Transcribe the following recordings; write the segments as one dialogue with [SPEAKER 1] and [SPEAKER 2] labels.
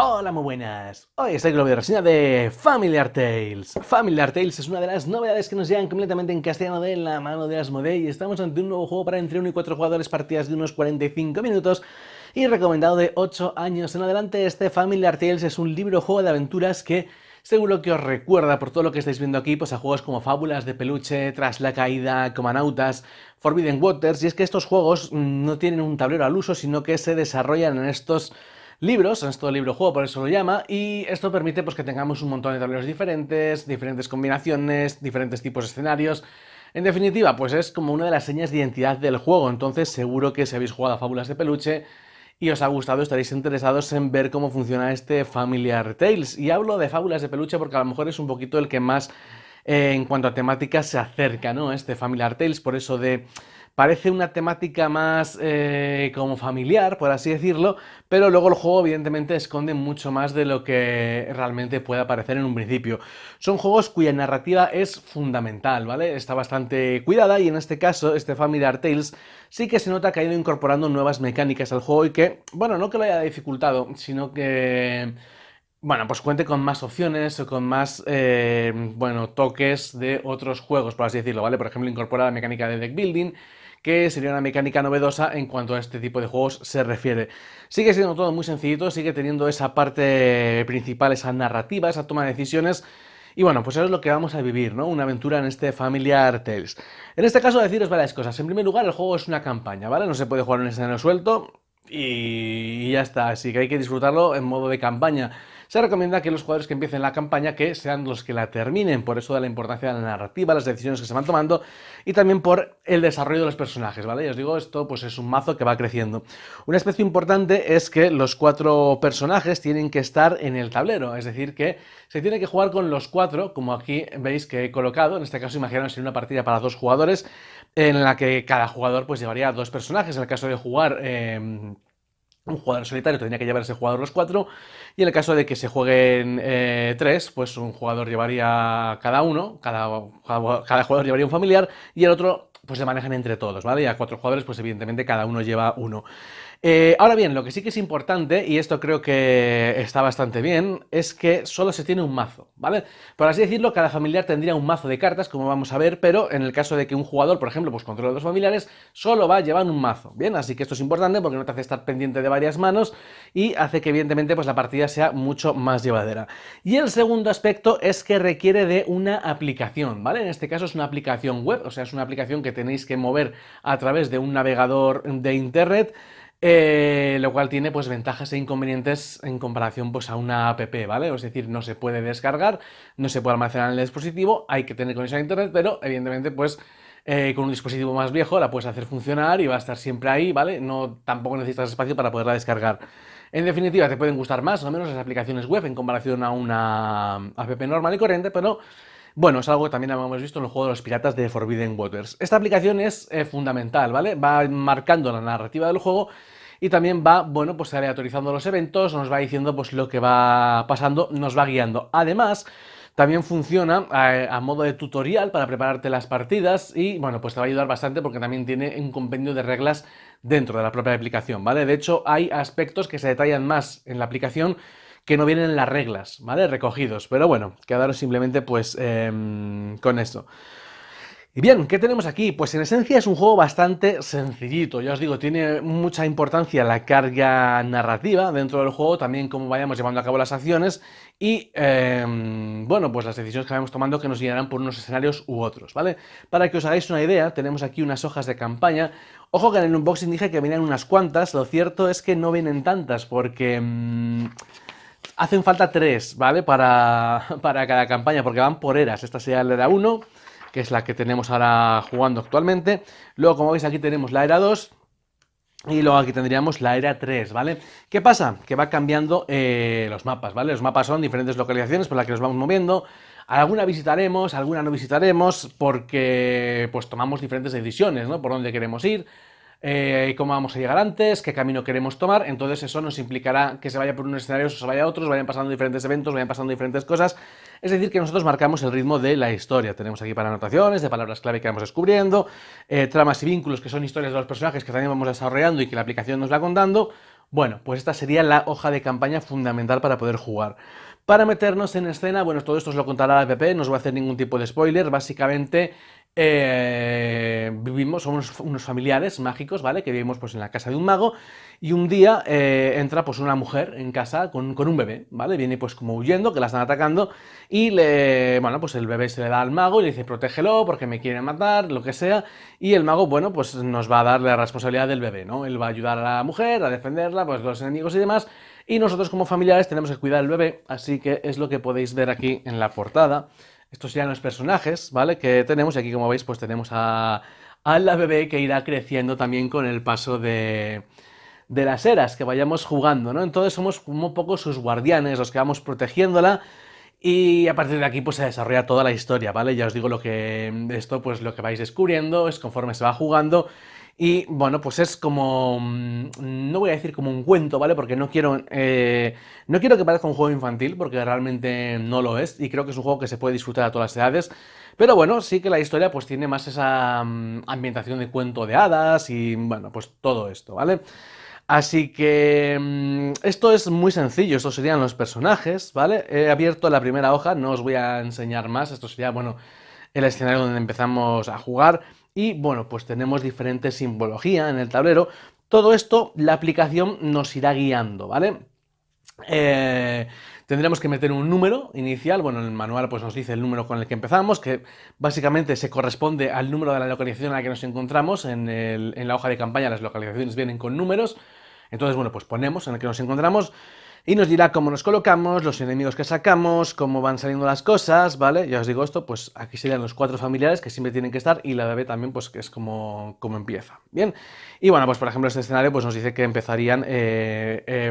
[SPEAKER 1] Hola, muy buenas. Hoy estoy con la reseña de Familiar Tales. Familiar Tales es una de las novedades que nos llegan completamente en castellano de la mano de Asmodee y estamos ante un nuevo juego para entre 1 y 4 jugadores, partidas de unos 45 minutos y recomendado de 8 años en adelante. Este Familiar Tales es un libro juego de aventuras que seguro que os recuerda, por todo lo que estáis viendo aquí, pues a juegos como Fábulas de Peluche, Tras la Caída, Comanautas, Forbidden Waters, y es que estos juegos no tienen un tablero al uso, sino que se desarrollan en estos libros, en este libro juego, por eso lo llama, y esto permite pues que tengamos un montón de tableros diferentes, diferentes combinaciones, diferentes tipos de escenarios. En definitiva, pues es como una de las señas de identidad del juego, entonces seguro que si habéis jugado a Fábulas de Peluche y os ha gustado, estaréis interesados en ver cómo funciona este Familiar Tales. Y hablo de Fábulas de Peluche porque a lo mejor es un poquito el que más en cuanto a temática se acerca, ¿no? Este Familiar Tales, por eso de... Parece una temática más como familiar, por así decirlo, pero luego el juego evidentemente esconde mucho más de lo que realmente pueda parecer en un principio. Son juegos cuya narrativa es fundamental, ¿vale? Está bastante cuidada y en este caso, este Familiar Tales sí que se nota que ha ido incorporando nuevas mecánicas al juego y que, bueno, no que lo haya dificultado, sino que... Bueno, pues cuente con más opciones o con más, bueno, toques de otros juegos, por así decirlo, ¿vale? Por ejemplo, incorpora la mecánica de deck building, que sería una mecánica novedosa en cuanto a este tipo de juegos se refiere. Sigue siendo todo muy sencillito, sigue teniendo esa parte principal, esa narrativa, esa toma de decisiones. Y bueno, pues eso es lo que vamos a vivir, ¿no? Una aventura en este Familiar Tales. En este caso, deciros varias cosas. En primer lugar, el juego es una campaña, ¿vale? No se puede jugar en un escenario suelto y ya está. Así que hay que disfrutarlo en modo de campaña. Se recomienda que los jugadores que empiecen la campaña que sean los que la terminen, por eso da la importancia de la narrativa, las decisiones que se van tomando y también por el desarrollo de los personajes, ¿vale? Ya os digo, esto pues es un mazo que va creciendo. Un aspecto importante es que los 4 personajes tienen que estar en el tablero, es decir, que se tiene que jugar con los 4, como aquí veis que he colocado, en este caso imaginaos en una partida para 2 jugadores, en la que cada jugador pues llevaría 2 personajes, en el caso de jugar... un jugador solitario tendría que llevar ese jugador los 4, y en el caso de que se jueguen 3, pues un jugador llevaría cada uno, cada jugador llevaría un familiar y el otro pues se manejan entre todos, ¿vale? Y a 4 jugadores pues evidentemente cada uno lleva uno. Ahora bien, lo que sí que es importante, y esto creo que está bastante bien, es que solo se tiene un mazo, ¿vale? Por así decirlo, cada familiar tendría un mazo de cartas, como vamos a ver, pero en el caso de que un jugador, por ejemplo, pues controle 2 familiares, solo va a llevar un mazo, ¿bien? Así que esto es importante porque no te hace estar pendiente de varias manos y hace que evidentemente pues la partida sea mucho más llevadera. Y el segundo aspecto es que requiere de una aplicación, ¿vale? En este caso es una aplicación web, o sea, es una aplicación que tenéis que mover a través de un navegador de internet, lo cual tiene pues ventajas e inconvenientes en comparación pues a una app, ¿vale? Es decir, no se puede descargar, no se puede almacenar en el dispositivo, hay que tener conexión a internet, pero evidentemente pues con un dispositivo más viejo la puedes hacer funcionar y va a estar siempre ahí, ¿vale? No, tampoco necesitas espacio para poderla descargar. En definitiva, te pueden gustar más o menos las aplicaciones web en comparación a una app normal y corriente, pero bueno, es algo que también hemos visto en el juego de los piratas de Forbidden Waters. Esta aplicación es fundamental, ¿vale? Va marcando la narrativa del juego y también va, bueno, pues aleatorizando los eventos, nos va diciendo pues lo que va pasando, nos va guiando. Además, también funciona a modo de tutorial para prepararte las partidas y, bueno, pues te va a ayudar bastante porque también tiene un compendio de reglas dentro de la propia aplicación, ¿vale? De hecho, hay aspectos que se detallan más en la aplicación que no vienen en las reglas, ¿vale? Recogidos. Pero bueno, quedaros simplemente pues con esto. Y bien, ¿qué tenemos aquí? Pues en esencia es un juego bastante sencillito, ya os digo, tiene mucha importancia la carga narrativa dentro del juego, también cómo vayamos llevando a cabo las acciones y, bueno, pues las decisiones que vayamos tomando que nos guiarán por unos escenarios u otros, ¿vale? Para que os hagáis una idea, tenemos aquí unas hojas de campaña. Ojo que en el unboxing dije que venían unas cuantas, lo cierto es que no vienen tantas porque... hacen falta 3, ¿vale? Para cada campaña, porque van por eras. Esta sería la era 1, que es la que tenemos ahora jugando actualmente. Luego, como veis, aquí tenemos la era 2. Y luego aquí tendríamos la era 3, ¿vale? ¿Qué pasa? Que va cambiando los mapas, ¿vale? Los mapas son diferentes localizaciones por las que nos vamos moviendo. Alguna visitaremos, alguna no visitaremos, porque pues tomamos diferentes decisiones, ¿no? Por dónde queremos ir, cómo vamos a llegar antes, qué camino queremos tomar. Entonces eso nos implicará que se vaya por unos escenarios o se vaya a otros, vayan pasando diferentes eventos, vayan pasando diferentes cosas. Es decir, que nosotros marcamos el ritmo de la historia. Tenemos aquí para anotaciones de palabras clave que vamos descubriendo, tramas y vínculos que son historias de los personajes que también vamos desarrollando y que la aplicación nos va contando. Bueno, pues esta sería la hoja de campaña fundamental para poder jugar. Para meternos en escena, bueno, todo esto os lo contará la PP, no os voy a hacer ningún tipo de spoiler. Básicamente, vivimos, somos unos familiares mágicos, ¿vale? Que vivimos pues en la casa de un mago y un día entra pues una mujer en casa con un bebé, ¿vale? Viene pues como huyendo, que la están atacando y bueno, pues el bebé se le da al mago y le dice, protégelo porque me quieren matar, lo que sea. Y el mago, bueno, pues nos va a dar la responsabilidad del bebé, ¿no? Él va a ayudar a la mujer, a defenderla, pues los enemigos y demás. Y nosotros como familiares tenemos que cuidar al bebé, así que es lo que podéis ver aquí en la portada. Estos serían los personajes, ¿vale? Que tenemos y aquí como veis pues tenemos a la bebé que irá creciendo también con el paso de las eras que vayamos jugando, ¿no? Entonces somos un poco sus guardianes, los que vamos protegiéndola y a partir de aquí pues se desarrolla toda la historia, ¿vale? Ya os digo lo que esto pues lo que vais descubriendo es conforme se va jugando y bueno, pues es como no voy a decir como un cuento, ¿vale? Porque no quiero que parezca un juego infantil porque realmente no lo es y creo que es un juego que se puede disfrutar a todas las edades. Pero bueno, sí que la historia pues tiene más esa ambientación de cuento de hadas y bueno, pues todo esto, ¿vale? Así que esto es muy sencillo, estos serían los personajes, ¿vale? He abierto la primera hoja, no os voy a enseñar más, esto sería, bueno, el escenario donde empezamos a jugar y, bueno, pues tenemos diferente simbología en el tablero. Todo esto la aplicación nos irá guiando, ¿vale? Eh, Tendremos que meter un número inicial, bueno, en el manual pues nos dice el número con el que empezamos, que básicamente se corresponde al número de la localización en la que nos encontramos, en la hoja de campaña las localizaciones vienen con números, entonces bueno, pues ponemos en el que nos encontramos y nos dirá cómo nos colocamos, los enemigos que sacamos, cómo van saliendo las cosas, ¿vale? Ya os digo esto, pues aquí serían los 4 familiares que siempre tienen que estar y la bebé también, pues que es como empieza, ¿bien? Y bueno, pues por ejemplo este escenario pues nos dice que empezarían,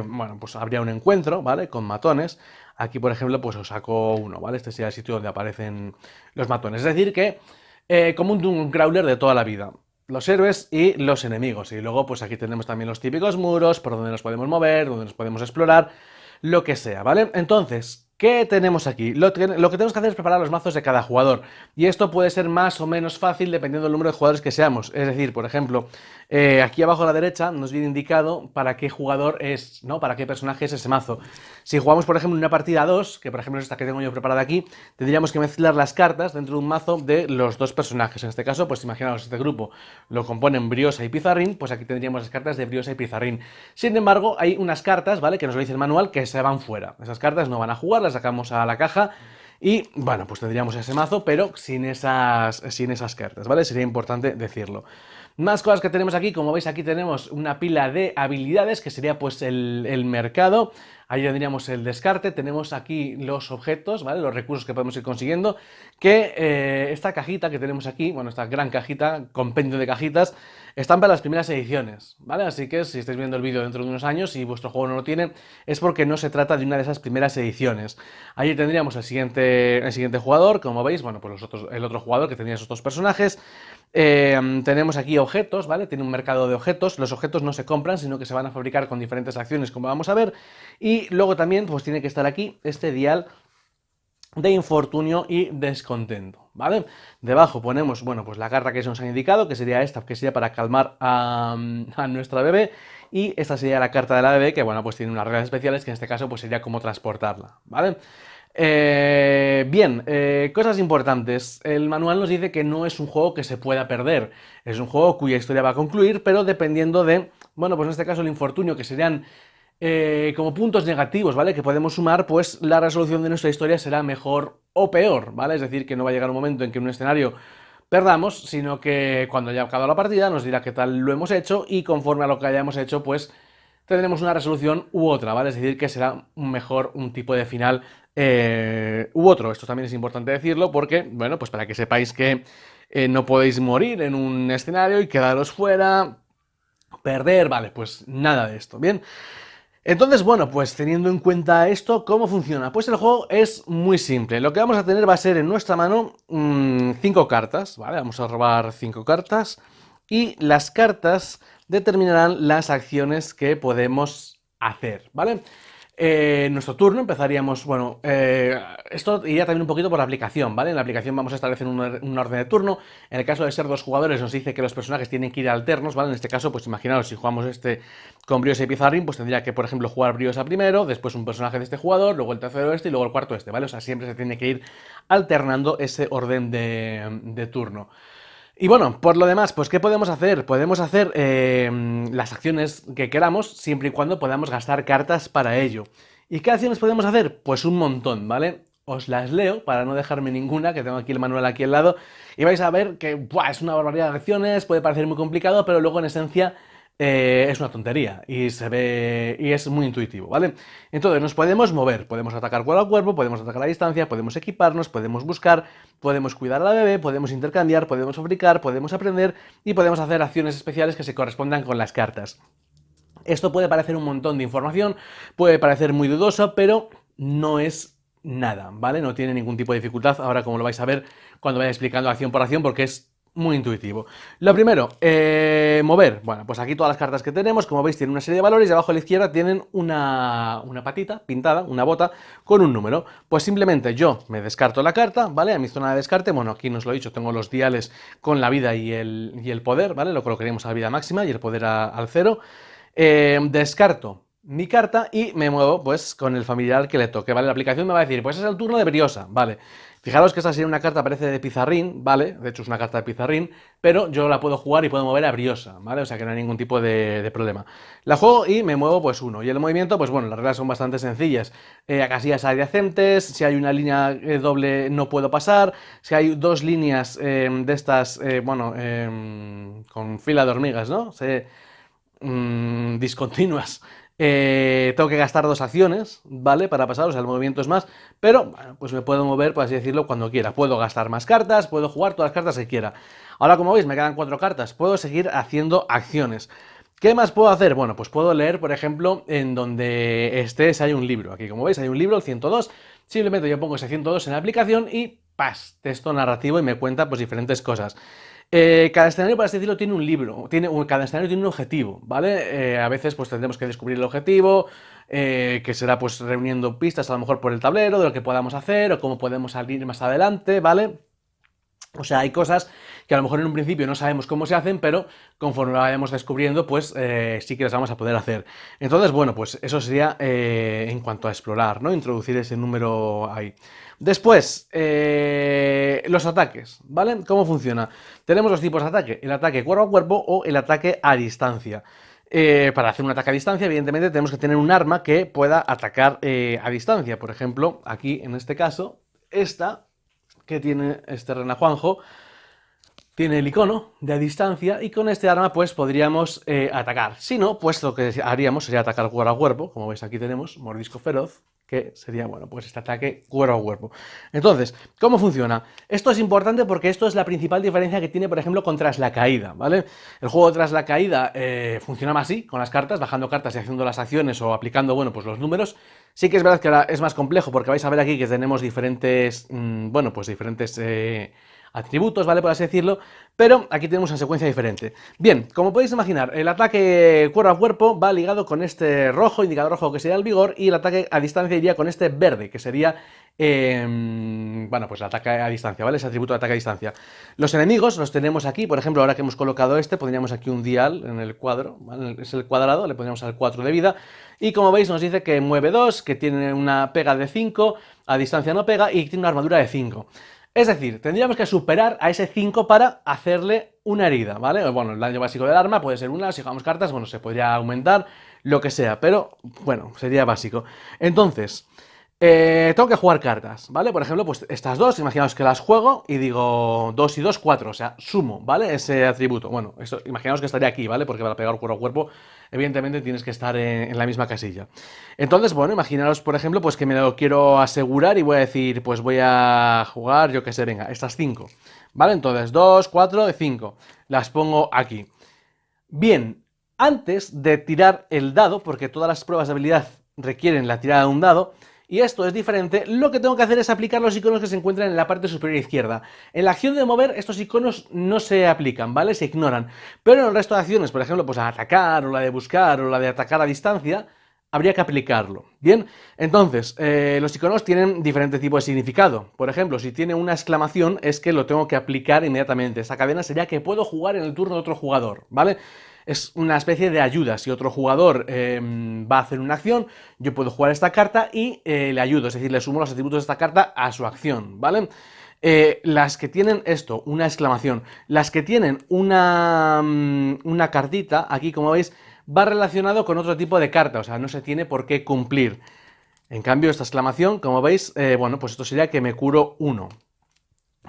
[SPEAKER 1] bueno, pues habría un encuentro, ¿vale? Con matones. Aquí, por ejemplo, pues os saco uno, ¿vale? Este sería el sitio donde aparecen los matones. Es decir que, como un Dungeon Crawler de toda la vida los héroes y los enemigos. Y luego, pues aquí tenemos también los típicos muros, por donde nos podemos mover, donde nos podemos explorar, lo que sea, ¿vale? Entonces, ¿qué tenemos aquí? Lo que tenemos que hacer es preparar los mazos de cada jugador. Y esto puede ser más o menos fácil dependiendo del número de jugadores que seamos. Es decir, por ejemplo, aquí abajo a la derecha nos viene indicado para qué jugador es, ¿no? Para qué personaje es ese mazo. Si jugamos, por ejemplo, una partida 2, que por ejemplo es esta que tengo yo preparada aquí, tendríamos que mezclar las cartas dentro de un mazo de los dos personajes. En este caso, pues imaginaos, este grupo lo componen Briosa y Pizarrín, pues aquí tendríamos las cartas de Briosa y Pizarrín. Sin embargo, hay unas cartas, ¿vale? Que nos lo dice el manual, que se van fuera. Esas cartas no van a jugar, las sacamos a la caja y, bueno, pues tendríamos ese mazo, pero sin esas cartas, ¿vale? Sería importante decirlo. Más cosas que tenemos aquí, como veis aquí tenemos una pila de habilidades, que sería pues el mercado, ahí tendríamos el descarte, tenemos aquí los objetos, ¿vale? Los recursos que podemos ir consiguiendo, que esta cajita que tenemos aquí, bueno, esta gran cajita, compendio de cajitas, están para las primeras ediciones, ¿vale? Así que si estáis viendo el vídeo dentro de unos años y vuestro juego no lo tiene, es porque no se trata de una de esas primeras ediciones. Ahí tendríamos el siguiente jugador, como veis, bueno, pues el otro jugador que tendría esos dos personajes. Tenemos aquí objetos, ¿vale? Tiene un mercado de objetos. Los objetos no se compran, sino que se van a fabricar con diferentes acciones, como vamos a ver. Y luego también, pues tiene que estar aquí este dial de infortunio y descontento, ¿vale? Debajo ponemos, bueno, pues la carta que se nos ha indicado, que sería esta, que sería para calmar a nuestra bebé, y esta sería la carta de la bebé, que bueno, pues tiene unas reglas especiales, que en este caso pues sería cómo transportarla, ¿vale? Bien, cosas importantes. El manual nos dice que no es un juego que se pueda perder, es un juego cuya historia va a concluir, pero dependiendo de, bueno, pues en este caso el infortunio, que serían como puntos negativos, ¿vale? Que podemos sumar, pues la resolución de nuestra historia será mejor o peor, ¿vale? Es decir, que no va a llegar un momento en que en un escenario perdamos, sino que cuando haya acabado la partida nos dirá qué tal lo hemos hecho y conforme a lo que hayamos hecho, pues tendremos una resolución u otra, ¿vale? Es decir, que será mejor un tipo de final u otro. Esto también es importante decirlo porque, bueno, pues para que sepáis que no podéis morir en un escenario y quedaros fuera, perder, vale, pues nada de esto, ¿bien? Entonces, bueno, pues teniendo en cuenta esto, ¿cómo funciona? Pues el juego es muy simple. Lo que vamos a tener va a ser en nuestra mano 5 cartas, ¿vale? Vamos a robar 5 cartas y las cartas determinarán las acciones que podemos hacer, ¿vale? En nuestro turno empezaríamos, bueno, esto iría también un poquito por la aplicación, ¿vale? En la aplicación vamos a establecer un orden de turno. En el caso de ser dos jugadores nos dice que los personajes tienen que ir alternos, ¿vale? En este caso, pues imaginaos, si jugamos este con Briosa y Pizarrín, pues tendría que, por ejemplo, jugar Briosa primero, después un personaje de este jugador, luego el tercero este y luego el cuarto este, ¿vale? O sea, siempre se tiene que ir alternando ese orden de turno. Y bueno, por lo demás, pues ¿qué podemos hacer? Podemos hacer las acciones que queramos siempre y cuando podamos gastar cartas para ello. ¿Y qué acciones podemos hacer? Pues un montón, ¿vale? Os las leo para no dejarme ninguna, que tengo aquí el manual aquí al lado, y vais a ver que ¡buah! Es una barbaridad de acciones, puede parecer muy complicado, pero luego en esencia es una tontería y se ve y es muy intuitivo, ¿vale? Entonces nos podemos mover, podemos atacar cuerpo a cuerpo, podemos atacar a distancia, podemos equiparnos, podemos buscar, podemos cuidar a la bebé, podemos intercambiar, podemos fabricar, podemos aprender y podemos hacer acciones especiales que se correspondan con las cartas. Esto puede parecer un montón de información, puede parecer muy dudoso, pero no es nada, ¿vale? No tiene ningún tipo de dificultad, ahora como lo vais a ver cuando vaya explicando acción por acción, porque es muy intuitivo. Lo primero, mover. Bueno, pues aquí todas las cartas que tenemos, como veis, tienen una serie de valores y abajo a la izquierda tienen una patita pintada, una bota, con un número. Pues simplemente yo me descarto la carta, ¿vale? A mi zona de descarte, bueno, aquí no os lo he dicho, tengo los diales con la vida y el poder, ¿vale? Lo colocaríamos a la vida máxima y el poder al cero. Descarto mi carta y me muevo pues con el familiar que le toque, ¿vale? La aplicación me va a decir, pues es el turno de Briosa, ¿vale? Fijaros que esta sería una carta, parece de Pizarrín, ¿vale? De hecho es una carta de Pizarrín, pero yo la puedo jugar y puedo mover a Briosa, ¿vale? O sea que no hay ningún tipo de problema. La juego y me muevo pues uno. Y el movimiento, pues bueno, las reglas son bastante sencillas. A casillas adyacentes, si hay una línea doble no puedo pasar, si hay dos líneas de estas, bueno, con fila de hormigas, ¿no? Discontinuas. Tengo que gastar dos acciones, ¿vale? Para pasar, o sea, el movimiento es más, pero bueno, pues me puedo mover, por así decirlo, cuando quiera. Puedo gastar más cartas, puedo jugar todas las cartas que quiera. Ahora, como veis, me quedan 4 cartas. Puedo seguir haciendo acciones. ¿Qué más puedo hacer? Bueno, pues puedo leer, por ejemplo, en donde estés hay un libro. Aquí, como veis, hay un libro, el 102. Simplemente yo pongo ese 102 en la aplicación y ¡pas! Texto narrativo y me cuenta pues diferentes cosas. Cada escenario, por así decirlo, tiene un libro, cada escenario tiene un objetivo, ¿vale? A veces pues tendremos que descubrir el objetivo, que será pues reuniendo pistas a lo mejor por el tablero de lo que podamos hacer o cómo podemos salir más adelante, ¿vale? O sea, hay cosas que a lo mejor en un principio no sabemos cómo se hacen, pero conforme lo vayamos descubriendo, pues sí que las vamos a poder hacer. Entonces, bueno, pues eso sería en cuanto a explorar, ¿no? Introducir ese número ahí. Después, los ataques, ¿vale? ¿Cómo funciona? Tenemos dos tipos de ataque, el ataque cuerpo a cuerpo o el ataque a distancia. Para hacer un ataque a distancia, evidentemente, tenemos que tener un arma que pueda atacar a distancia. Por ejemplo, aquí en este caso, esta que tiene este Rena Juanjo, tiene el icono de distancia y con este arma pues podríamos atacar. Si no, pues lo que haríamos sería atacar cuerpo a cuerpo, como veis aquí tenemos Mordisco Feroz, que sería, bueno, pues este ataque cuerpo a cuerpo. Entonces, ¿cómo funciona? Esto es importante porque esto es la principal diferencia que tiene, por ejemplo, con Tras la Caída, ¿vale? El juego Tras la Caída funcionaba así, con las cartas, bajando cartas y haciendo las acciones o aplicando, bueno, pues los números. Sí que es verdad que ahora es más complejo porque vais a ver aquí que tenemos diferentes, bueno, pues diferentes atributos, ¿vale? Por así decirlo, pero aquí tenemos una secuencia diferente. Bien, como podéis imaginar, el ataque cuerpo a cuerpo va ligado con este rojo, indicador rojo que sería el vigor, y el ataque a distancia iría con este verde, que sería, bueno, pues el ataque a distancia, ¿vale? Ese atributo de ataque a distancia. Los enemigos los tenemos aquí, por ejemplo, ahora que hemos colocado este, pondríamos aquí un dial en el cuadro, ¿vale? Es el cuadrado, le pondríamos al 4 de vida, y como veis nos dice que mueve 2, que tiene una pega de 5, a distancia no pega, y tiene una armadura de 5. Es decir, tendríamos que superar a ese 5 para hacerle una herida, ¿vale? Bueno, el daño básico del arma puede ser una, si jugamos cartas, bueno, se podría aumentar, lo que sea, pero, bueno, sería básico. Entonces, tengo que jugar cartas, ¿vale? Por ejemplo, pues estas dos, imaginaos que las juego y digo 2 y 2, 4, o sea, sumo, ¿vale? Ese atributo. Bueno, esto, imaginaos que estaría aquí, ¿vale? Porque para pegar cuerpo a cuerpo, evidentemente tienes que estar en la misma casilla. Entonces, bueno, imaginaos, por ejemplo, pues que me lo quiero asegurar y voy a decir, pues voy a jugar, yo qué sé, venga, estas 5, ¿vale? Entonces, 2, 4, 5, las pongo aquí. Bien, antes de tirar el dado, porque todas las pruebas de habilidad requieren la tirada de un dado, y esto es diferente, lo que tengo que hacer es aplicar los iconos que se encuentran en la parte superior izquierda. En la acción de mover, estos iconos no se aplican, ¿vale? Se ignoran. Pero en el resto de acciones, por ejemplo, pues a atacar, o la de buscar, o la de atacar a distancia, habría que aplicarlo. Bien, entonces, los iconos tienen diferentes tipos de significado. Por ejemplo, si tiene una exclamación, es que lo tengo que aplicar inmediatamente. Esta cadena sería que puedo jugar en el turno de otro jugador, ¿vale? Es una especie de ayuda. Si otro jugador va a hacer una acción, yo puedo jugar esta carta y le ayudo, es decir, le sumo los atributos de esta carta a su acción, ¿vale? Las que tienen esto, una exclamación, las que tienen una cartita, aquí como veis, va relacionado con otro tipo de carta, o sea, no se tiene por qué cumplir. En cambio, esta exclamación, como veis, bueno, pues esto sería que me curo uno.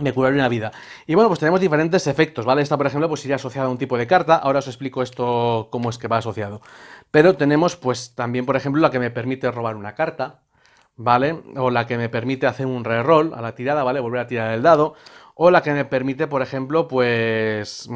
[SPEAKER 1] Me curaría una vida. Y bueno, pues tenemos diferentes efectos, ¿vale? Esta, por ejemplo, pues iría asociada a un tipo de carta. Ahora os explico esto, cómo es que va asociado. Pero tenemos, pues, también, por ejemplo, la que me permite robar una carta, ¿vale? O la que me permite hacer un reroll a la tirada, ¿vale? Volver a tirar el dado. O la que me permite, por ejemplo, pues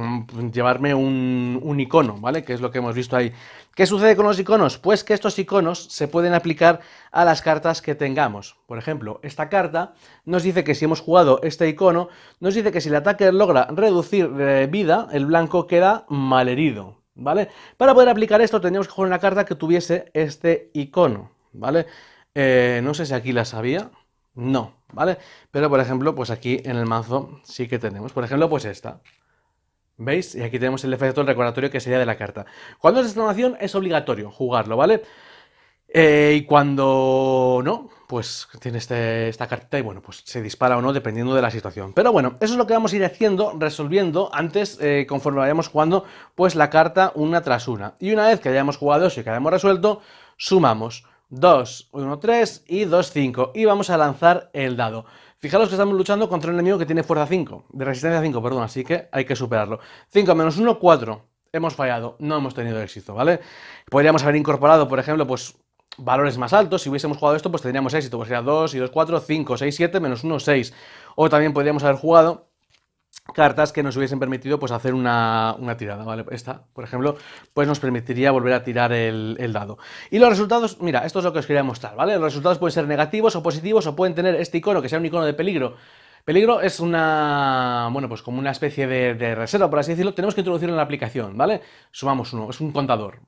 [SPEAKER 1] llevarme un icono, ¿vale? Que es lo que hemos visto ahí. ¿Qué sucede con los iconos? Pues que estos iconos se pueden aplicar a las cartas que tengamos. Por ejemplo, esta carta nos dice que si hemos jugado este icono, nos dice que si el ataque logra reducir vida, el blanco queda malherido, ¿vale? Para poder aplicar esto tendríamos que jugar una carta que tuviese este icono, ¿vale? No sé si aquí la sabía. No, ¿vale? Pero, por ejemplo, pues aquí en el mazo sí que tenemos. Por ejemplo, pues esta. ¿Veis? Y aquí tenemos el efecto del recordatorio que sería de la carta. Cuando es exclamación es obligatorio jugarlo, ¿vale? Y cuando no, pues tiene esta carta y bueno, pues se dispara o no dependiendo de la situación. Pero bueno, eso es lo que vamos a ir haciendo, resolviendo antes, conforme vayamos jugando, pues la carta una tras una. Y una vez que hayamos jugado eso y que hayamos resuelto, sumamos 2, 1, 3 y 2, 5. Y vamos a lanzar el dado. Fijaros que estamos luchando contra un enemigo que tiene fuerza 5, de resistencia 5, perdón, así que hay que superarlo. 5 menos 1, 4. Hemos fallado, no hemos tenido éxito, ¿vale? Podríamos haber incorporado, por ejemplo, pues valores más altos. Si hubiésemos jugado esto, pues tendríamos éxito. Pues sería 2 y 2, 4, 5, 6, 7, menos 1, 6. O también podríamos haber jugado cartas que nos hubiesen permitido pues hacer una tirada, ¿vale? Esta, por ejemplo, pues nos permitiría volver a tirar el dado. Y los resultados, mira, esto es lo que os quería mostrar, ¿vale? Los resultados pueden ser negativos o positivos o pueden tener este icono, que sea un icono de peligro. Peligro es una, bueno, pues como una especie de reserva, por así decirlo, tenemos que introducirlo en la aplicación, ¿vale? Sumamos uno, es un contador.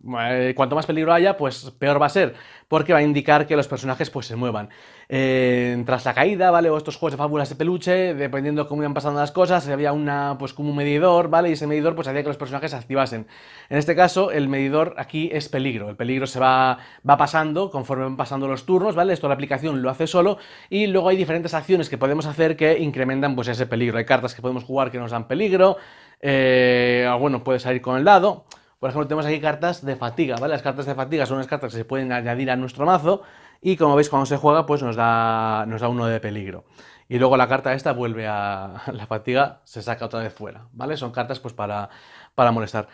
[SPEAKER 1] Cuanto más peligro haya, pues peor va a ser, porque va a indicar que los personajes pues se muevan. Tras la caída, ¿vale? O estos juegos de fábulas de peluche, dependiendo de cómo iban pasando las cosas, había pues como un medidor, ¿vale? Y ese medidor pues hacía que los personajes se activasen. En este caso, el medidor aquí es peligro. El peligro se va pasando conforme van pasando los turnos, ¿vale? Esto la aplicación lo hace solo y luego hay diferentes acciones que podemos hacer que incrementan pues ese peligro. Hay cartas que podemos jugar que nos dan peligro, bueno, puede salir con el dado. Por ejemplo, tenemos aquí cartas de fatiga, ¿vale? Las cartas de fatiga son unas cartas que se pueden añadir a nuestro mazo y como veis cuando se juega pues nos da uno de peligro. Y luego la carta esta vuelve a la fatiga, se saca otra vez fuera, ¿vale? Son cartas pues para molestar.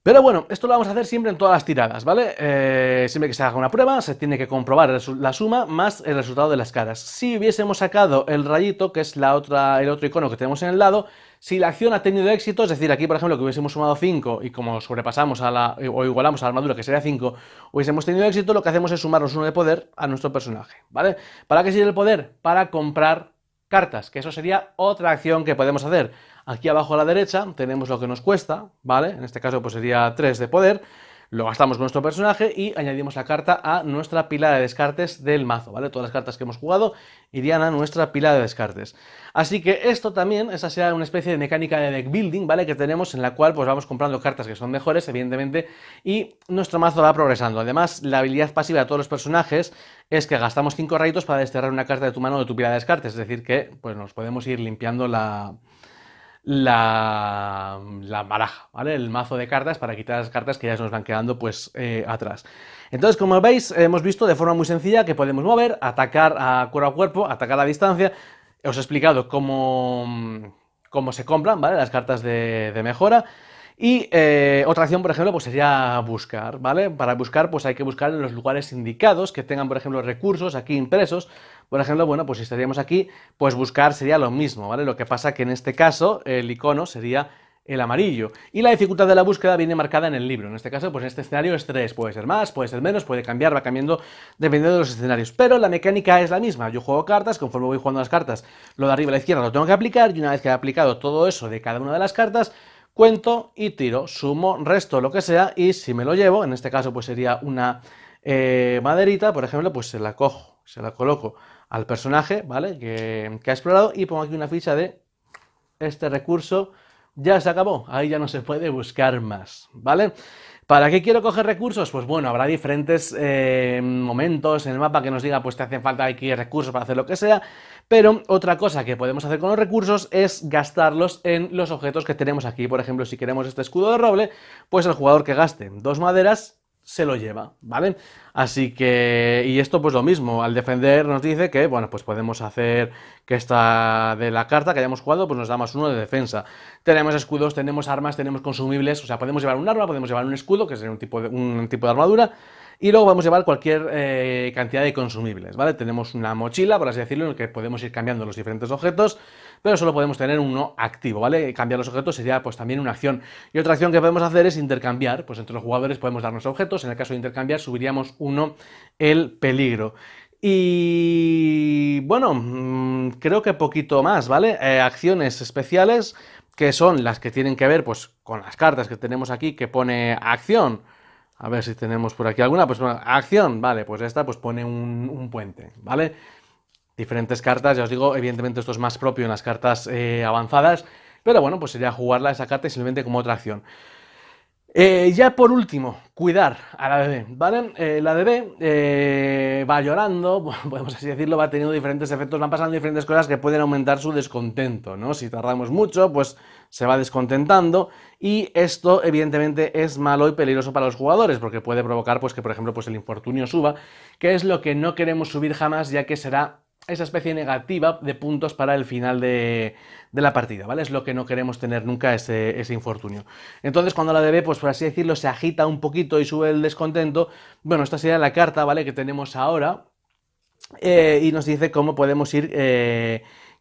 [SPEAKER 1] Pero bueno, esto lo vamos a hacer siempre en todas las tiradas, ¿vale? Siempre que se haga una prueba se tiene que comprobar la suma más el resultado de las caras. Si hubiésemos sacado el rayito, que es el otro icono que tenemos en el lado, si la acción ha tenido éxito, es decir, aquí por ejemplo que hubiésemos sumado 5 y como sobrepasamos o igualamos a la armadura que sería 5, hubiésemos tenido éxito, lo que hacemos es sumarnos 1 de poder a nuestro personaje, ¿vale? ¿Para qué sirve el poder? Para comprar cartas, que eso sería otra acción que podemos hacer. Aquí abajo a la derecha tenemos lo que nos cuesta, ¿vale? En este caso pues sería 3 de poder, lo gastamos con nuestro personaje y añadimos la carta a nuestra pila de descartes del mazo, ¿vale? Todas las cartas que hemos jugado irían a nuestra pila de descartes. Así que esto también, esa será una especie de mecánica de deck building, ¿vale? Que tenemos en la cual pues vamos comprando cartas que son mejores, evidentemente, y nuestro mazo va progresando. Además, la habilidad pasiva de todos los personajes es que gastamos 5 rayitos para desterrar una carta de tu mano o de tu pila de descartes, es decir que pues nos podemos ir limpiando la baraja, ¿vale? El mazo de cartas para quitar las cartas que ya se nos van quedando pues atrás. Entonces, como veis, hemos visto de forma muy sencilla que podemos mover, atacar a cuerpo, atacar a distancia. Os he explicado cómo se compran, ¿vale? Las cartas de mejora. Y otra acción, por ejemplo, pues sería buscar, ¿vale? Para buscar, pues hay que buscar en los lugares indicados que tengan, por ejemplo, recursos aquí impresos. Por ejemplo, bueno, pues si estaríamos aquí, pues buscar sería lo mismo, ¿vale? Lo que pasa que en este caso el icono sería el amarillo. Y la dificultad de la búsqueda viene marcada en el libro. En este caso, pues en este escenario es 3. Puede ser más, puede ser menos, puede cambiar, va cambiando dependiendo de los escenarios. Pero la mecánica es la misma. Yo juego cartas, conforme voy jugando las cartas, lo de arriba a la izquierda lo tengo que aplicar y una vez que he aplicado todo eso de cada una de las cartas, cuento y tiro, sumo, resto, lo que sea, y si me lo llevo, en este caso pues sería una maderita, por ejemplo, pues se la cojo, se la coloco al personaje, ¿vale? Que ha explorado y pongo aquí una ficha de este recurso. Ya se acabó, ahí ya no se puede buscar más, ¿vale? ¿Para qué quiero coger recursos? Pues bueno, habrá diferentes momentos en el mapa que nos diga, pues te hacen falta aquí recursos para hacer lo que sea, pero otra cosa que podemos hacer con los recursos es gastarlos en los objetos que tenemos aquí. Por ejemplo, si queremos este escudo de roble, pues el jugador que gaste 2 maderas se lo lleva, ¿vale? Así que, y esto pues lo mismo, al defender nos dice que, bueno, pues podemos hacer que esta de la carta que hayamos jugado, pues nos da +1 de defensa. Tenemos escudos, tenemos armas, tenemos consumibles, o sea, podemos llevar un arma, podemos llevar un escudo, que es un tipo de armadura, y luego vamos a llevar cualquier cantidad de consumibles, ¿vale? Tenemos una mochila, por así decirlo, en la que podemos ir cambiando los diferentes objetos, pero solo podemos tener uno activo, ¿vale? Cambiar los objetos sería pues también una acción. Y otra acción que podemos hacer es intercambiar, pues entre los jugadores podemos darnos objetos, en el caso de intercambiar subiríamos 1 el peligro. Y bueno, creo que poquito más, ¿vale? Acciones especiales que son las que tienen que ver pues con las cartas que tenemos aquí que pone acción. A ver si tenemos por aquí alguna, pues bueno, acción, vale, pues esta pues pone un puente, ¿vale? Diferentes cartas, ya os digo, evidentemente esto es más propio en las cartas avanzadas, pero bueno, pues sería jugarla esa carta simplemente como otra acción. Ya por último, cuidar a la bebé, ¿vale? La bebé va llorando, podemos así decirlo, va teniendo diferentes efectos, van pasando diferentes cosas que pueden aumentar su descontento, ¿no? Si tardamos mucho, pues se va descontentando y esto evidentemente es malo y peligroso para los jugadores porque puede provocar pues que por ejemplo pues el infortunio suba, que es lo que no queremos subir jamás, ya que será esa especie negativa de puntos para el final de la partida, ¿vale? Es lo que no queremos tener nunca, ese infortunio. Entonces, cuando la DB, pues por así decirlo, se agita un poquito y sube el descontento, bueno, esta sería la carta, ¿vale? Que tenemos ahora, y nos dice cómo podemos ir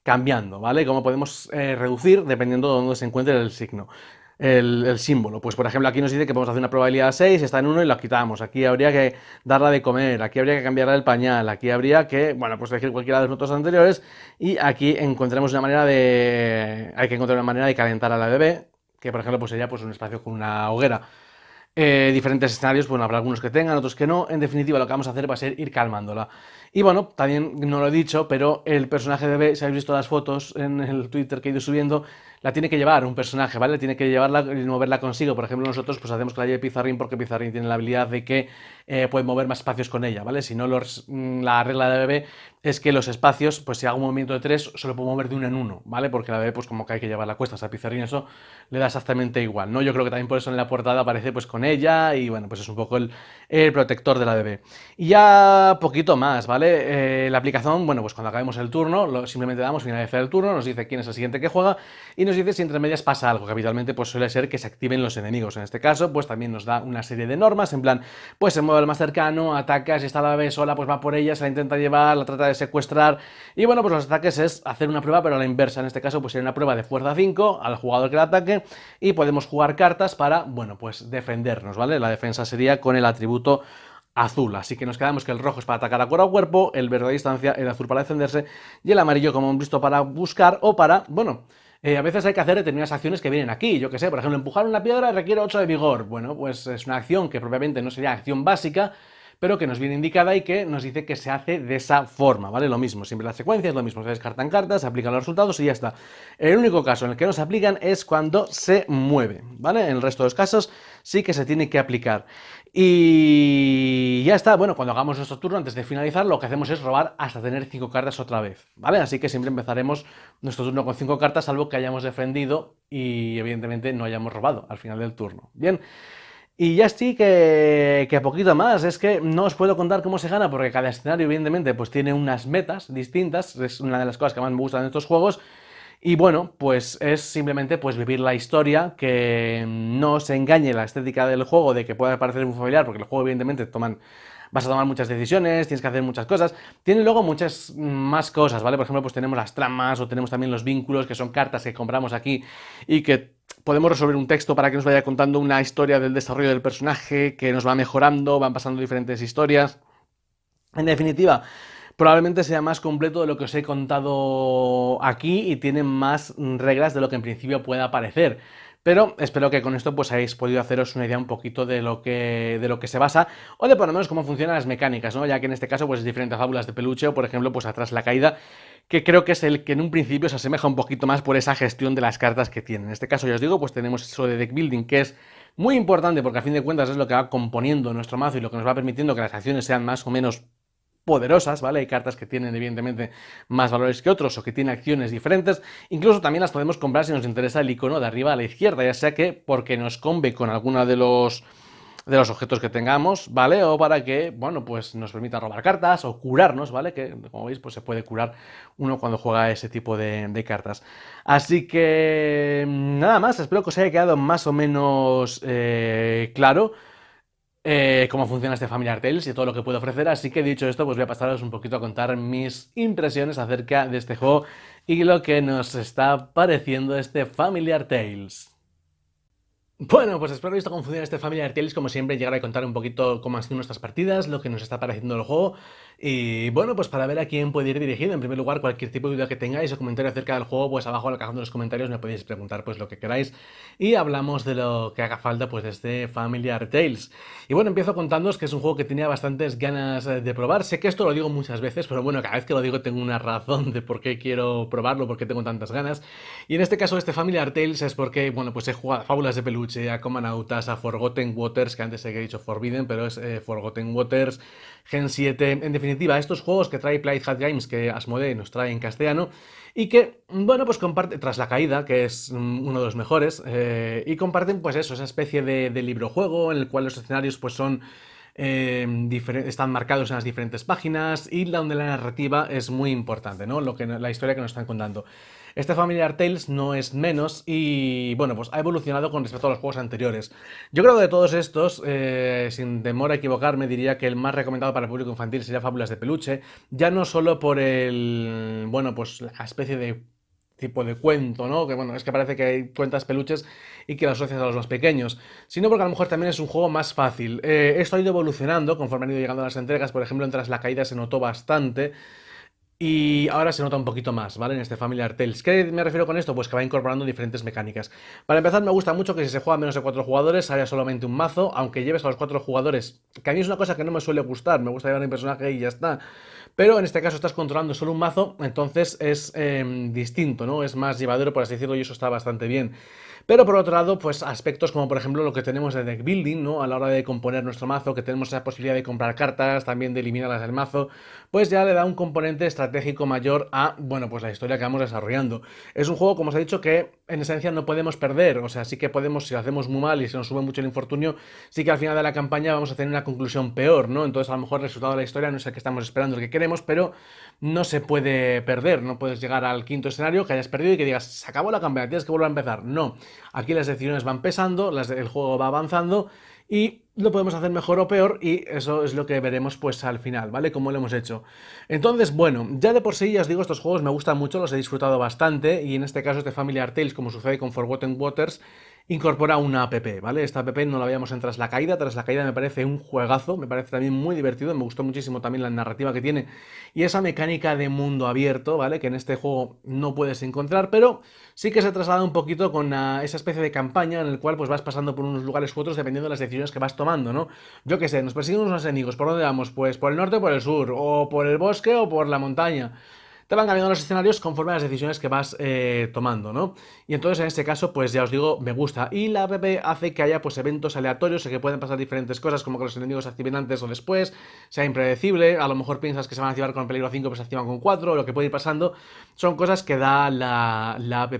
[SPEAKER 1] cambiando, ¿vale? Cómo podemos reducir dependiendo de dónde se encuentre el signo. El símbolo. Pues por ejemplo aquí nos dice que podemos hacer una probabilidad 6, está en 1 y la quitamos. Aquí habría que darla de comer, aquí habría que cambiarle el pañal, aquí habría que, bueno, pues elegir cualquiera de los notos anteriores y aquí encontraremos una manera de... Hay que encontrar una manera de calentar a la bebé, que por ejemplo pues sería pues un espacio con una hoguera. Diferentes escenarios, bueno, habrá algunos que tengan, otros que no. En definitiva, lo que vamos a hacer va a ser ir calmándola. Y bueno, también no lo he dicho, pero el personaje de B, si habéis visto las fotos en el Twitter que he ido subiendo, la tiene que llevar un personaje, ¿vale? Tiene que llevarla y moverla consigo. Por ejemplo, nosotros pues hacemos que la lleve Pizarrín porque Pizarrín tiene la habilidad de que puede mover más espacios con ella, ¿vale? Si no, la regla de bebé es que los espacios, pues si hago un movimiento de 3, solo puedo mover de 1 en 1, ¿vale? Porque la bebé, pues como que hay que llevarla a cuestas. A Pizarrín eso le da exactamente igual, ¿no? Yo creo que también por eso en la portada aparece pues con ella y bueno, pues es un poco el protector de la bebé. Y ya poquito más, ¿vale? La aplicación, bueno, pues cuando acabemos el turno, simplemente damos finalizar el turno, nos dice quién es el siguiente que juega y nos dice si entre medias pasa algo, que habitualmente pues suele ser que se activen los enemigos. En este caso, pues también nos da una serie de normas, en plan, pues se mueve al más cercano, ataca, si está la bebé sola, pues va por ella, se la intenta llevar, la trata de secuestrar. Y bueno, pues los ataques es hacer una prueba, pero a la inversa. En este caso, pues sería una prueba de fuerza 5 al jugador que la ataque y podemos jugar cartas para, bueno, pues defendernos, ¿vale? La defensa sería con el atributo azul, así que nos quedamos que el rojo es para atacar a cuerpo a cuerpo, el verde a distancia, el azul para defenderse y el amarillo, como hemos visto, para buscar o para, bueno, a veces hay que hacer determinadas acciones que vienen aquí, yo que sé, por ejemplo, empujar una piedra requiere 8 de vigor, bueno, pues es una acción que propiamente no sería acción básica, pero que nos viene indicada y que nos dice que se hace de esa forma, ¿vale? Lo mismo, siempre la secuencia es lo mismo, se descartan cartas, se aplican los resultados y ya está. El único caso en el que no se aplican es cuando se mueve, ¿vale? En el resto de los casos sí que se tiene que aplicar. Y ya está, bueno, cuando hagamos nuestro turno, antes de finalizar, lo que hacemos es robar hasta tener 5 cartas otra vez, ¿vale? Así que siempre empezaremos nuestro turno con 5 cartas, salvo que hayamos defendido y evidentemente no hayamos robado al final del turno. Bien. Y ya sí que poquito más, es que no os puedo contar cómo se gana porque cada escenario evidentemente pues tiene unas metas distintas, es una de las cosas que más me gustan de estos juegos y bueno, pues es simplemente pues vivir la historia, que no se engañe la estética del juego de que pueda parecer muy familiar porque el juego evidentemente vas a tomar muchas decisiones, tienes que hacer muchas cosas. Tiene luego muchas más cosas, ¿vale? Por ejemplo, pues tenemos las tramas o tenemos también los vínculos, que son cartas que compramos aquí y que podemos resolver un texto para que nos vaya contando una historia del desarrollo del personaje, que nos va mejorando, van pasando diferentes historias. En definitiva, probablemente sea más completo de lo que os he contado aquí y tiene más reglas de lo que en principio pueda parecer. Pero espero que con esto pues hayáis podido haceros una idea un poquito de lo que se basa o de por lo menos cómo funcionan las mecánicas, ¿no? Ya que en este caso pues es diferente a Fábulas de Peluche o por ejemplo pues Atrás la Caída, que creo que es el que en un principio se asemeja un poquito más por esa gestión de las cartas que tiene. En este caso ya os digo pues tenemos eso de deck building que es muy importante porque a fin de cuentas es lo que va componiendo nuestro mazo y lo que nos va permitiendo que las acciones sean más o menos poderosas, ¿vale? Hay cartas que tienen evidentemente más valores que otros o que tienen acciones diferentes, incluso también las podemos comprar si nos interesa el icono de arriba a la izquierda, ya sea que porque nos combe con alguna de los objetos que tengamos, ¿vale? O para que, bueno, pues nos permita robar cartas o curarnos, ¿vale? Que, como veis, pues se puede curar uno cuando juega ese tipo de cartas. Así que, nada más, espero que os haya quedado más o menos claro cómo funciona este Familiar Tales y todo lo que puede ofrecer. Así que dicho esto, pues voy a pasaros un poquito a contar mis impresiones acerca de este juego y lo que nos está pareciendo este Familiar Tales. Bueno, pues espero visto cómo funciona este Familiar Tales, como siempre, llegar a contar un poquito cómo han sido nuestras partidas, lo que nos está pareciendo el juego, y bueno, pues para ver a quién puede ir dirigido, en primer lugar, cualquier tipo de duda que tengáis o comentario acerca del juego, pues abajo en la caja de los comentarios me podéis preguntar pues lo que queráis, y hablamos de lo que haga falta pues de este Familiar Tales. Y bueno, empiezo contándoos que es un juego que tenía bastantes ganas de probar, sé que esto lo digo muchas veces, pero bueno, cada vez que lo digo tengo una razón de por qué quiero probarlo, por qué tengo tantas ganas, y en este caso este Familiar Tales es porque, bueno, pues he jugado a Fábulas de Peluche, a Comanautas, a Forgotten Waters, que antes he dicho Forbidden, pero es Forgotten Waters, Gen 7, en definitiva, estos juegos que trae Playhat Games, que Asmodee nos trae en castellano, y que, bueno, pues comparte, tras la caída, que es uno de los mejores, y comparten pues eso, esa especie de libro-juego en el cual los escenarios pues son están marcados en las diferentes páginas y donde la narrativa es muy importante, ¿no? La historia que nos están contando. Este Familiar Tales no es menos y, bueno, pues ha evolucionado con respecto a los juegos anteriores. Yo creo que de todos estos, sin temor a equivocarme, diría que el más recomendado para el público infantil sería Fábulas de Peluche, ya no solo por bueno, pues la especie de tipo de cuento, ¿no? Que bueno, es que parece que hay cuentas peluches y que las asocias a los más pequeños, sino porque a lo mejor también es un juego más fácil. Esto ha ido evolucionando conforme han ido llegando las entregas, por ejemplo, en Tras la Caída se notó bastante. Y ahora se nota un poquito más, ¿vale? En este Familiar Tales. ¿Qué me refiero con esto? Pues que va incorporando diferentes mecánicas. Para empezar, me gusta mucho que si se juega a menos de 4 jugadores, haya solamente un mazo, aunque lleves a los 4 jugadores. Que a mí es una cosa que no me suele gustar, me gusta llevar un personaje y ya está. Pero en este caso estás controlando solo un mazo, entonces es distinto, ¿no? Es más llevadero, por así decirlo, y eso está bastante bien. Pero por otro lado, pues aspectos como por ejemplo lo que tenemos de deck building, ¿no? A la hora de componer nuestro mazo, que tenemos esa posibilidad de comprar cartas, también de eliminarlas del mazo, pues ya le da un componente estratégico mayor a, bueno, pues la historia que vamos desarrollando. Es un juego, como os he dicho, que en esencia no podemos perder, o sea, sí que podemos, si lo hacemos muy mal y se nos sube mucho el infortunio, sí que al final de la campaña vamos a tener una conclusión peor, ¿no? Entonces a lo mejor el resultado de la historia no es el que estamos esperando, el que queremos, pero no se puede perder, no puedes llegar al quinto escenario que hayas perdido y que digas, se acabó la campaña, tienes que volver a empezar. No, aquí las decisiones van pesando, el juego va avanzando y lo podemos hacer mejor o peor y eso es lo que veremos pues al final, ¿vale? Como lo hemos hecho. Entonces, bueno, ya de por sí, ya os digo, estos juegos me gustan mucho, los he disfrutado bastante y en este caso este Familiar Tales, como sucede con Forgotten Waters, incorpora una app, ¿vale? Esta app no la veíamos en Tras la Caída me parece un juegazo, me parece también muy divertido, me gustó muchísimo también la narrativa que tiene y esa mecánica de mundo abierto, ¿vale? Que en este juego no puedes encontrar, pero sí que se traslada un poquito con esa especie de campaña en el cual pues vas pasando por unos lugares u otros dependiendo de las decisiones que vas tomando, ¿no? Yo qué sé, nos persiguen unos enemigos, ¿por dónde vamos? Pues por el norte o por el sur, o por el bosque o por la montaña. Te van cambiando los escenarios conforme a las decisiones que vas tomando, ¿no? Y entonces en este caso, pues ya os digo, me gusta. Y la app hace que haya pues eventos aleatorios y que pueden pasar diferentes cosas, como que los enemigos se activen antes o después, sea impredecible, a lo mejor piensas que se van a activar con peligro 5 pero se activan con 4, lo que puede ir pasando, son cosas que da la app.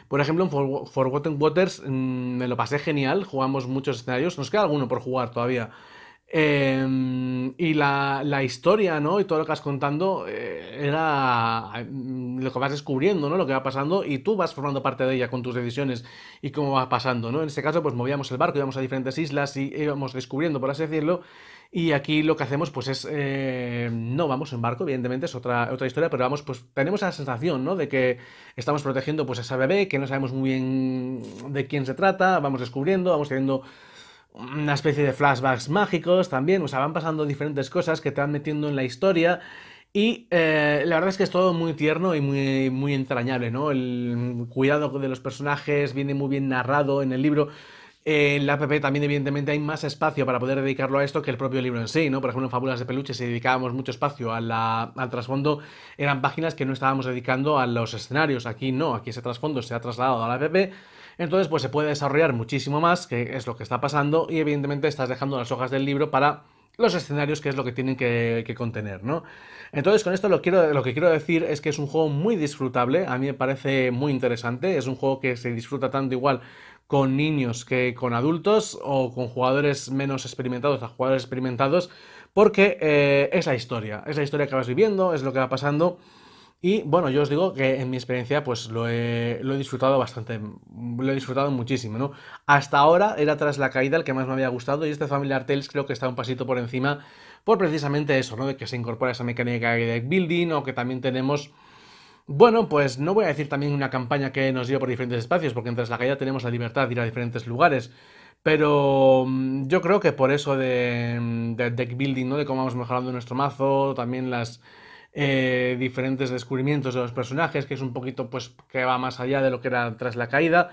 [SPEAKER 1] Por ejemplo, en Forgotten Waters me lo pasé genial, jugamos muchos escenarios, nos queda alguno por jugar todavía. Y la historia, ¿no? Y todo lo que vas contando era lo que vas descubriendo, ¿no? Lo que va pasando y tú vas formando parte de ella con tus decisiones y cómo va pasando, ¿no? En este caso, pues movíamos el barco, íbamos a diferentes islas y íbamos descubriendo, por así decirlo. Y aquí lo que hacemos, pues es, no vamos en barco, evidentemente, es otra historia, pero vamos, pues tenemos la sensación, ¿no? De que estamos protegiendo, pues, a esa bebé, que no sabemos muy bien de quién se trata, vamos descubriendo, vamos teniendo una especie de flashbacks mágicos también, o sea, van pasando diferentes cosas que te van metiendo en la historia Y la verdad es que es todo muy tierno y muy entrañable, ¿no? El cuidado de los personajes viene muy bien narrado en el libro. En la app también, evidentemente, hay más espacio para poder dedicarlo a esto que el propio libro en sí, ¿no? Por ejemplo, en Fábulas de Peluche, si dedicábamos mucho espacio al trasfondo, eran páginas que no estábamos dedicando a los escenarios. Aquí no, aquí ese trasfondo se ha trasladado a la app. Entonces, pues se puede desarrollar muchísimo más, que es lo que está pasando, y evidentemente estás dejando las hojas del libro para los escenarios, que es lo que tienen que contener, ¿no? Entonces, con esto lo que quiero decir es que es un juego muy disfrutable, a mí me parece muy interesante, es un juego que se disfruta tanto igual con niños que con adultos o con jugadores menos experimentados a jugadores experimentados, porque es la historia que vas viviendo, es lo que va pasando. Y bueno, yo os digo que en mi experiencia pues lo he disfrutado bastante, lo he disfrutado muchísimo, ¿no? Hasta ahora era Tras la Caída el que más me había gustado y este Familiar Tales creo que está un pasito por encima por precisamente eso, ¿no? De que se incorpora esa mecánica de deck building o que también tenemos, bueno, pues no voy a decir también una campaña que nos lleva por diferentes espacios, porque en Tras la Caída tenemos la libertad de ir a diferentes lugares. Pero yo creo que por eso de deck building, ¿no? De cómo vamos mejorando nuestro mazo, también las diferentes descubrimientos de los personajes, que es un poquito, pues, que va más allá de lo que era Tras la Caída,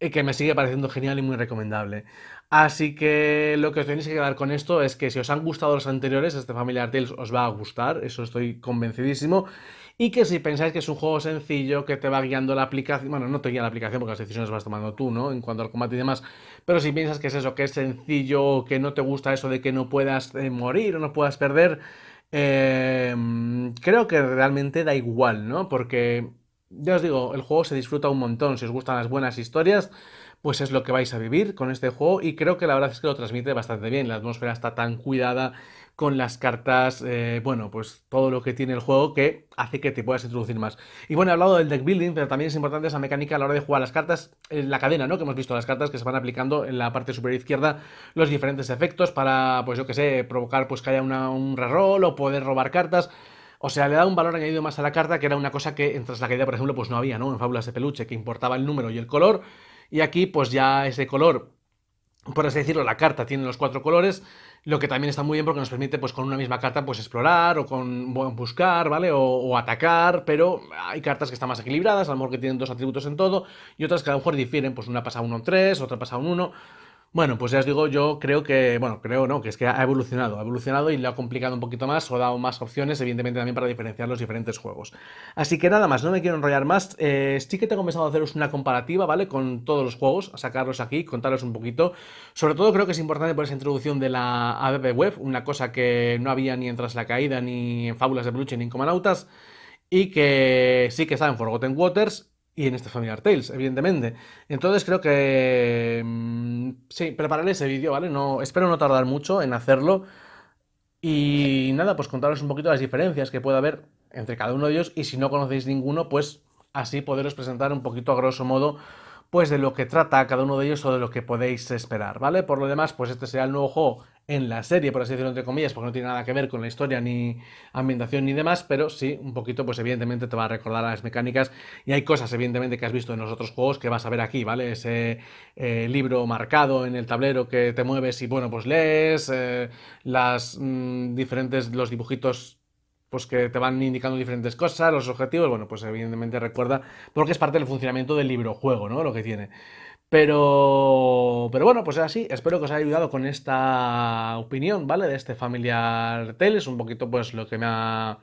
[SPEAKER 1] y que me sigue pareciendo genial y muy recomendable. Así que lo que os tenéis que quedar con esto es que si os han gustado los anteriores, este Familiar Tales os va a gustar, eso estoy convencidísimo. Y que si pensáis que es un juego sencillo, que te va guiando la aplicación, bueno, no te guía la aplicación porque las decisiones vas tomando tú, ¿no? En cuanto al combate y demás, pero si piensas que es eso, que es sencillo, que no te gusta eso de que no puedas morir o no puedas perder, creo que realmente da igual, ¿no? Porque, ya os digo, el juego se disfruta un montón. Si os gustan las buenas historias, pues es lo que vais a vivir con este juego. Y creo que la verdad es que lo transmite bastante bien. La atmósfera está tan cuidada con las cartas, bueno, pues todo lo que tiene el juego que hace que te puedas introducir más. Y bueno, he hablado del deck building, pero también es importante esa mecánica a la hora de jugar las cartas, la cadena, ¿no? Que hemos visto las cartas que se van aplicando en la parte superior izquierda, los diferentes efectos para, pues yo que sé, provocar pues que haya un reroll o poder robar cartas. O sea, le da un valor añadido más a la carta, que era una cosa que en Tras la Caída, por ejemplo, pues no había, ¿no? En Fábulas de Peluche, que importaba el número y el color. Y aquí, pues ya ese color, por así decirlo, la carta tiene los cuatro colores, lo que también está muy bien porque nos permite, pues con una misma carta, pues explorar o con buscar, ¿vale? O atacar, pero hay cartas que están más equilibradas, a lo mejor que tienen dos atributos en todo, y otras que a lo mejor difieren, pues una pasa a 1-3, otra pasa a un 1. Bueno, pues ya os digo, yo creo que, bueno, creo no, que es que ha evolucionado y le ha complicado un poquito más o ha dado más opciones, evidentemente también para diferenciar los diferentes juegos. Así que nada más, no me quiero enrollar más. Sí que tengo pensado haceros una comparativa, ¿vale? Con todos los juegos, a sacarlos aquí, contaros un poquito. Sobre todo creo que es importante por esa introducción de la app web, una cosa que no había ni en Tras la Caída, ni en Fábulas de Peluche, ni en Comanautas, y que sí que está en Forgotten Waters y en este Familiar Tales, evidentemente. Entonces creo que sí, prepararé ese vídeo, ¿vale? No, espero no tardar mucho en hacerlo. Y nada, pues contaros un poquito las diferencias que puede haber entre cada uno de ellos. Y si no conocéis ninguno, pues así poderos presentar un poquito a grosso modo, pues de lo que trata cada uno de ellos o de lo que podéis esperar, ¿vale? Por lo demás, pues este será el nuevo juego en la serie, por así decirlo entre comillas, porque no tiene nada que ver con la historia ni ambientación ni demás, pero sí, un poquito, pues evidentemente te va a recordar a las mecánicas y hay cosas, evidentemente, que has visto en los otros juegos que vas a ver aquí, ¿vale? Ese libro marcado en el tablero que te mueves y, bueno, pues lees, las diferentes, los dibujitos pues que te van indicando diferentes cosas, los objetivos, bueno, pues evidentemente recuerda, porque es parte del funcionamiento del libro-juego, ¿no? Lo que tiene. Pero bueno, pues es así. Espero que os haya ayudado con esta opinión, ¿vale? De este Familiar Tales, un poquito pues lo que me ha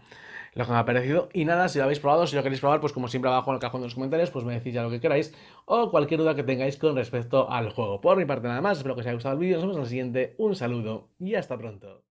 [SPEAKER 1] parecido. Y nada, si lo habéis probado, si lo queréis probar, pues como siempre abajo en el cajón de los comentarios, pues me decís ya lo que queráis o cualquier duda que tengáis con respecto al juego. Por mi parte nada más, espero que os haya gustado el vídeo, nos vemos en el siguiente. Un saludo y hasta pronto.